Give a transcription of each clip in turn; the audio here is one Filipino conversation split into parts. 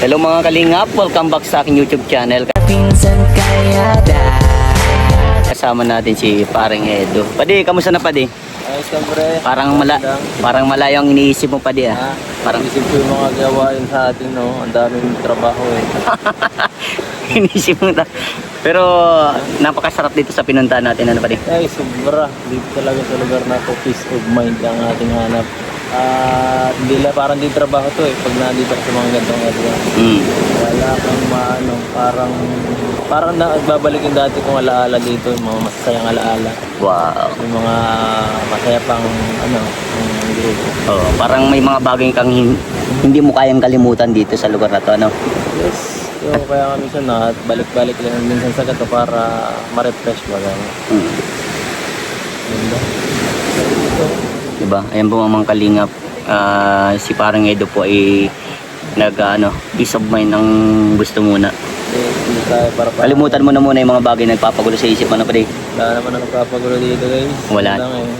Hello mga kalingap, welcome back sa aking YouTube channel. Kasama natin si Paring Edo. Padi, kamusta na Padi? Ayos lang pre. Parang malayo ang iniisip mo Padi ah. Parang isip ko yung mga gawain sa atin, no? Ang daming trabaho eh. iniisip mo na. Pero napakasarap dito sa pinuntahan natin, ano Padi? Ay, sobra. Dito talaga sa lugar na to, peace of mind ang ating hanap. Parang di trabaho to eh, pag nandito sa mga gantong area. Wala kang parang nagbabalik yung dati kong alaala dito, yung mga masasayang alaala. Wow. Yung mga masaya pang grupo. Oh, parang may mga bagay kang hindi mo kayang kalimutan dito sa lugar na to, ano? Yes. So, kaya kami siya na balik-balik lang minsan sa gato para ma-refresh ba gano'n. Ganda. Diba? Ayan po mga kalingap. Si Paring Edo po ay peace of mind ang gusto muna. Kalimutan mo na muna yung mga bagay na nagpapagulo sa isip mo na Padi. Wala naman ang nagpapagulo dito guys.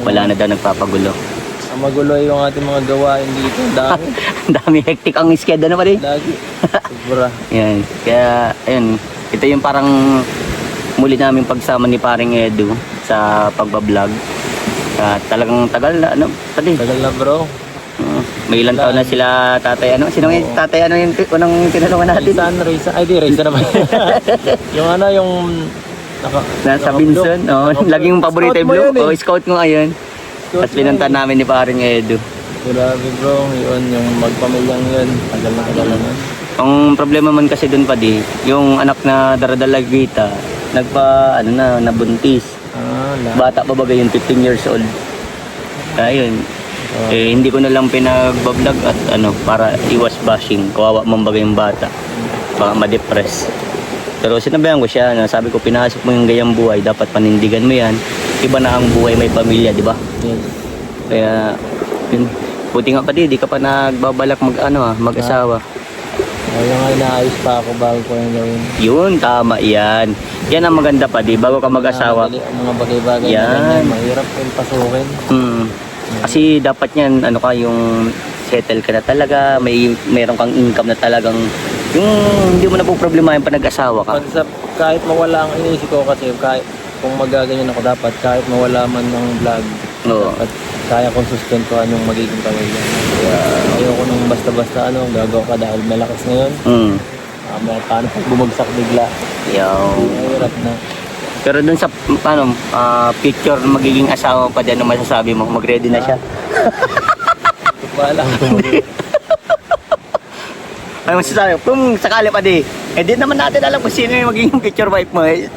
Wala na daw nagpapagulo. Ang magulo yung ating mga gawain dito. Dami. Dami hectic ang schedule na Padi. Lagi. Sobra. Yan. Kaya ayun, ito yung parang muli namin pagsama ni Paring Edo sa pagbablog. Talagang tagal na Padi. Tagal na bro. May ilang taon na sila tatay sino yung tatay yung unang tinulungan natin? Raysan. Ay di, Raysan naman. yung nasa Binson, laging paborito yung blue. Scout mo ngayon. Tapos pinunta namin ni Paring Edo. Grabe bro, yun yung magpamilyang yun. Tagal na. Ang problema man kasi doon Padi, yung anak na daradalagita, nabuntis. Bata pa bagay yung 15 years old. Ayun. Hindi ko na lang pinagbablog at para iwas bashing. Kawawa man bagay yung bata. Baka ma-depress. Pero sinabihan ko siya, sabi ko pinasok mo yung gayang buhay, dapat panindigan mo yan. Iba na ang buhay, may pamilya, di ba? Yes. Kaya, yun. Buti nga Padi, di ka pa nagbabalak mag-asawa. Yung nga inaayos pa ako bago ko yung gawin. Yun, tama yan. Yan ang maganda Padi, bago ka mag-asawa. Ang mga bagay-bagay na ganyan, mahirap yung pasukin. Kasi dapat yan, yung settle ka na talaga, mayroon kang income na talagang, yung hindi mo na po problema yung panag-asawa ka. Kahit mawala ang iniisip ko kasi, kung magaganyan ako dapat, kahit mawala man ng vlog, dapat kaya kong sustentuhan yung magiging pamilya. Kaya ayoko nung basta-basta gagawa ka dahil malakas ngayon. Paano pag bumagsak bigla? Mahirap na. Pero dun sa future magiging asawa pa din, masasabi mo, mag-ready na siya. Wala. Ano masasabi? Kung sakali Padi, di naman natin alam kung sino yung magiging future wife mo. Hindi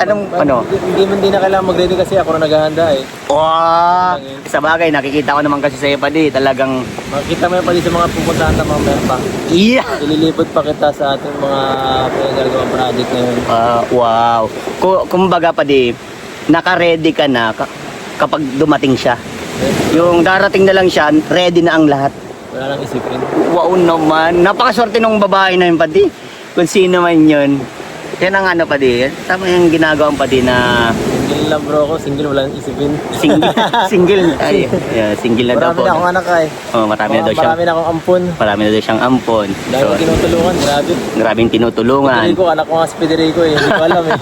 na kailangan mag-ready kasi ako na naghahanda eh. Wow! Sa bagay, nakikita ko naman kasi sa'yo Padi, talagang... Makikita mo Padi sa mga pupuntahan na mga meron pa. Yeah! Ililibot pa kita sa ating mga pinagagawang project ngayon. Wow! Kumbaga Padi, naka-ready ka na kapag dumating siya. Yung darating na lang siya, ready na ang lahat. Wala nang isipin. Wow naman. Napakaswerte nung babae na yun Padi. Kung sino man yun. Yan ang Padi. Tama yung ginagawang Padi na... Single lang bro ako. Single, wala nang isipin. Single. Ay, single na daw po. Marami na akong anak marami na daw siyang... Marami na akong ampon. Marami na daw siyang ampon. Dahil tinutulungan. Grabe. Grabing tinutulungan. Federico, anak ko nga si Federico eh. Hindi ko alam eh.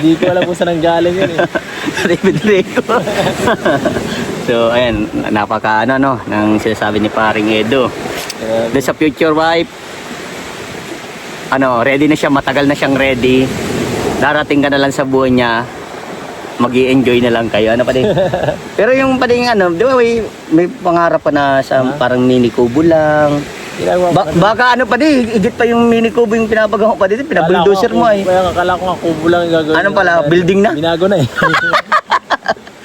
Hindi ko alam kung saan ang galing yun eh. Federico. So, ayan, napaka nang sinasabi ni Paring Edo. Doon sa future wife, ready na siya, matagal na siyang ready. Darating ka na lang sa buhay niya, mag-i-enjoy na lang kayo. Padi? Pero yung Padi, di ba may pangarap pa na sa parang mini kubo lang. Baka Padi, higit pa yung mini kubo yung pinapagawa Padi, pinabuldoser mo eh. Kaya akala ko nga kubo lang yung gagawin. Ano pala, building na? Binago na eh.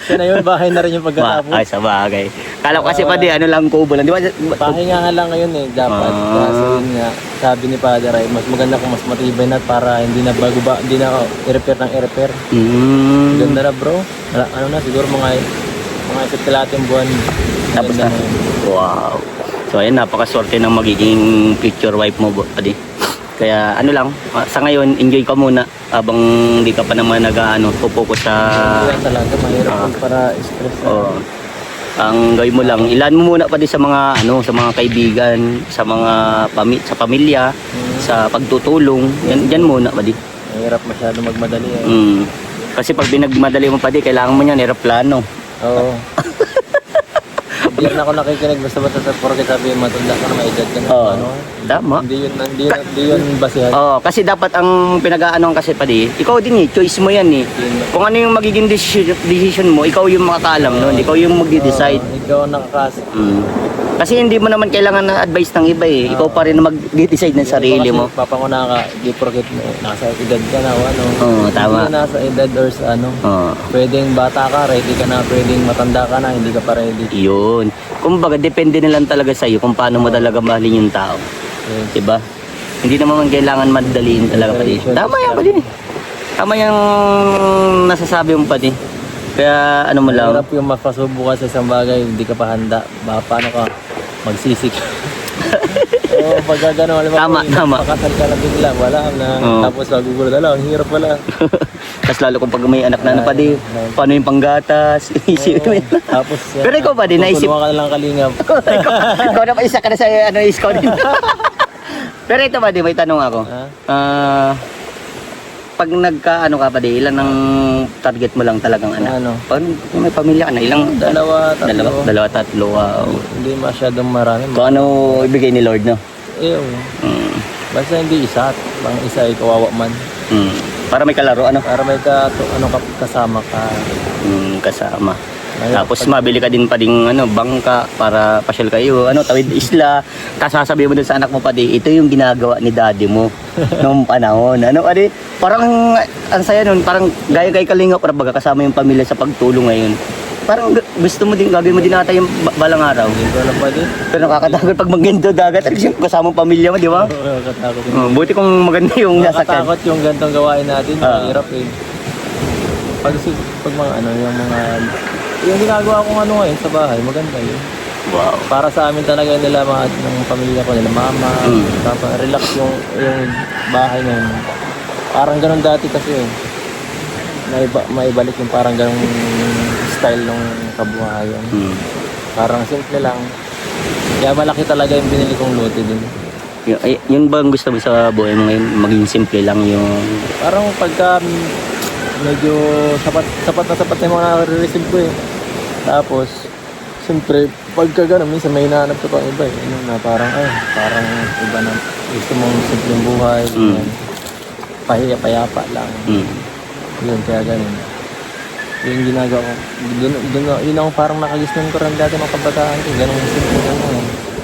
Kaya na yun, bahay na rin yung pagkatapos. Ay, sa bagay. Kala ko kasi Padi, lang kubo lang. Di ba? Bahay nga lang ngayon eh, dapat. Kasi yun nga, sabi ni Father ay mas maganda kung mas matibay na para hindi na hindi na i-repair ng i-repair. Ganda na bro. Siguro mga isa't kalating buwan. Tapos na. Wow. So ayun, napakaswerte ng magiging future wife mo Padi. Kaya sa ngayon, enjoy ka muna habang hindi ka pa naman focus sa... talaga, mahirap para stress. Ang gawin mo lang, ilan mo muna pa din sa mga sa mga kaibigan, sa mga sa pamilya, sa pagtutulong. Yan muna pa din. Mahirap masyado magmadali eh. Kasi pag binagmadali mo pa din, kailangan mo niyan eroplano. Oo. Hindi na ako nakikinig basta-basta sa porket sabi matanda ka na, may edad ka na. Oo. Ano? Tama. Hindi yun basihan. Kasi dapat ang pinag-aanong kasi pa di, ikaw din choice mo yan eh. Kung ano yung magiging decision mo, ikaw yung makakaalam noon, ikaw yung magde-decide. Ikaw ang nakakasa. Kasi hindi mo naman kailangan ng advice ng iba eh. Ikaw pa rin mag-decide ng sarili mo. Papanguna ka, di porket mo, nasa edad ka na o ano. Oo, tama. Hindi ka nasa edad or sa ano. Pwedeng bata ka, ready ka na, pwedeng matanda ka na, hindi ka pa ready. Yun. Kumbaga, depende na lang talaga sa'yo kung paano mo talaga mahalin yung tao. Yes. Diba? Hindi naman kailangan madaliin talaga pa din. Tama yan pa din. Tama yung nasasabi mo pa din. Kaya ano mo lang. Mahirap yung mapasubo ka sa isang bagay, hindi ka pa handa. Paano ka magsisik? So, pagka gano'n, Tama. pakasal ka na bigla, wala na. Tapos magugulo na lang, ang hirap pala. Tapos lalo kung pag may anak na pa din, paano yung panggatas? Isipin mo. Tapos, Pero ikaw pa din, naisip. tutulungan ka na lang kalingap. ikaw na pa, isa ka na sa iskaw din. Pero ito pa din, may tanong ako. Pag nagka-ano ka pa din, ilan ang target mo lang talagang anak? Ano? Pag may pamilya ka na, ilang? Dalawa, tatlo, wow. Hindi masyadong marami. Kung ano ibigay ni Lord, no? Basta hindi isa, pang isa ay kawawa man. Para may kalaro, ano? Para may kasama ka. Kasama. Tapos mabili ka din pa ding bangka para pasyal kayo, tawid isla. Kasasabi mo dun sa anak mo pa di, ito yung ginagawa ni daddy mo noong panahon. Parang ang saya nun, parang gaya kay Kalinga para baga kasama yung pamilya sa pagtulong ngayon. Parang gusto mo din, gagawin mo din ata yung balang araw. Hindi ko alam pa din. Pero nakakatakot pag magganto dagat, kasama yung pamilya mo, di ba? Nakakatakot. Buti kung maganda yung nasakyan. Nakakatakot yung gantong gawain natin, mahirap eh. Pag mga yung ginagawa kong ngayon sa bahay, maganda yun. Wow. Para sa amin talaga nila ng pamilya ko, nila mama, tapos relax yung bahay ngayon. Parang ganun dati kasi eh. Maibalik yung parang ganung style ng kabuhayan. Parang simple lang. Kaya malaki talaga yung binili kong lote din. Yun ba ang gusto mo sa buhay mo ngayon? Maging simple lang yung... Parang pagka medyo sapat na yung mga nare-receive ko eh. Tapos, siyempre, pagka gano'n, minsan may hinahanap ko pang iba eh. Parang iba na. Gusto mong simpleng buhay. Payapa lang. Yun, kaya gano'n. Yung ginagawa ko. Yun ang parang nakagisnan ko rin dati ng kabataan ko. Gano'n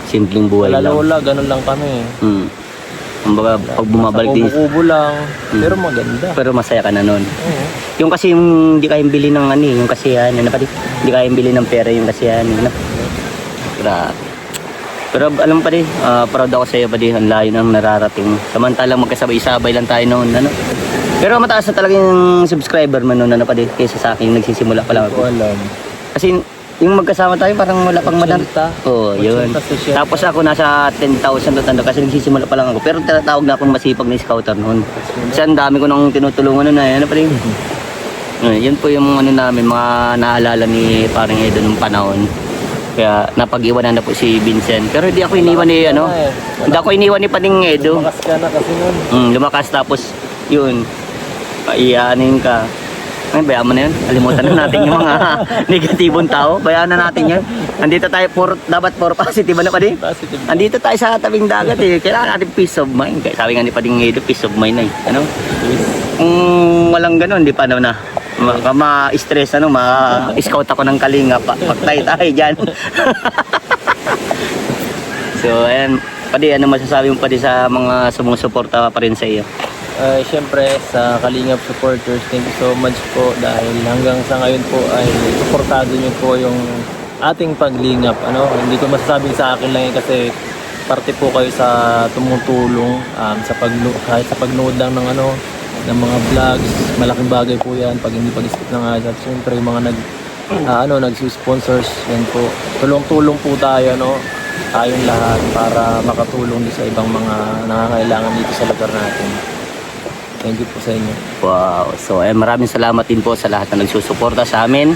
simpleng buhay lang. Lola, gano'n lang kami. Kumbaga, pag bumabalik din... Kubo lang. Pero maganda. Pero masaya ka na nun. Yung kasi yung hindi kayang bili ng yung kasiyahan, hindi kayang bili ng pera yung kasiyahan. Grabe. Pero alam pa din, proud ako sa iyo pa din, ang layo ng nararating. Samantalang magkasabay-sabay lang tayo noon. Pero mataas na talaga yung subscriber mo noon, pa din, kaysa sa akin, nagsisimula pa lang ako. Alam. Kasi yung magkasama tayo, parang wala pang madan. Oo, yun. Tapos ako nasa 10,000 na kasi nagsisimula pa lang ako. Pero tinatawag na akong masipag na scouter noon. Kasi ang dami ko nang tinutulungan noon. Pa rin. Yun po yung namin, mga naalala ni parang Edo nung panahon. Kaya napag-iwanan na po si Vincent. Pero hindi ako iniwan ni hindi ako iniwan ni Paning Edo. Lumakas ka na kasi nun. Lumakas tapos yun. Iaanin ka. Ay, bayaan mo na yun. Alimutan na natin yung mga negatibong tao. Bayaan na natin yun. Andito tayo, dapat puro positive na pa din. Andito tayo sa tabing dagat eh. Kailangan natin peace of mind. Kaya sabi nga ni Pading Edo, peace of mind na eh. Kung walang ganun, di pa na. Ma-stress, ma-scout ako ng Kalinga. Pagtay tayo dyan. So, ayan. Padi, ano masasabi mo pa sa mga sumusuporta pa rin sa iyo? Siyempre sa Kalingap supporters, thank you so much po dahil hanggang sa ngayon po ay suportado niyo po yung ating paglingap. Hindi ko masasabing sa akin lang kasi parte po kayo sa tumutulong kahit sa pagnood lang ng mga vlogs. Malaking bagay po yan pag hindi pag-skip ng ads. At siyempre yung mga nag-sponsors, yan po. Tulong-tulong po tayo, tayong lahat para makatulong sa ibang mga nangangailangan dito sa lugar natin. Thank you po sa inyo. Wow. So, maraming salamat din po sa lahat na nagsusuporta sa amin.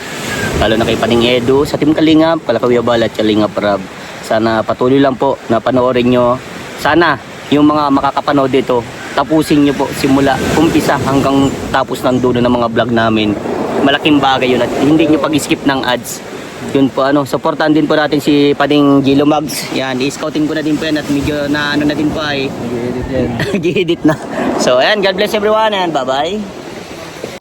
Lalo na kay Paning Edu, sa Team Kalingap, Kalakaw Bal at Kalingap Rab. Sana patuloy lang po na panoorin nyo. Sana yung mga makakapanood dito, tapusin nyo po simula umpisa hanggang tapos ng dulo ng mga vlog namin. Malaking bagay yun at hindi nyo pag-skip ng ads. Yun po, supportan din po natin si Paning Gilo Mags. Yan, i-scouting ko na din po yan at medyo na na din po ay Nag-edit yan. nag-edit na. So, ayan, God bless everyone and bye-bye.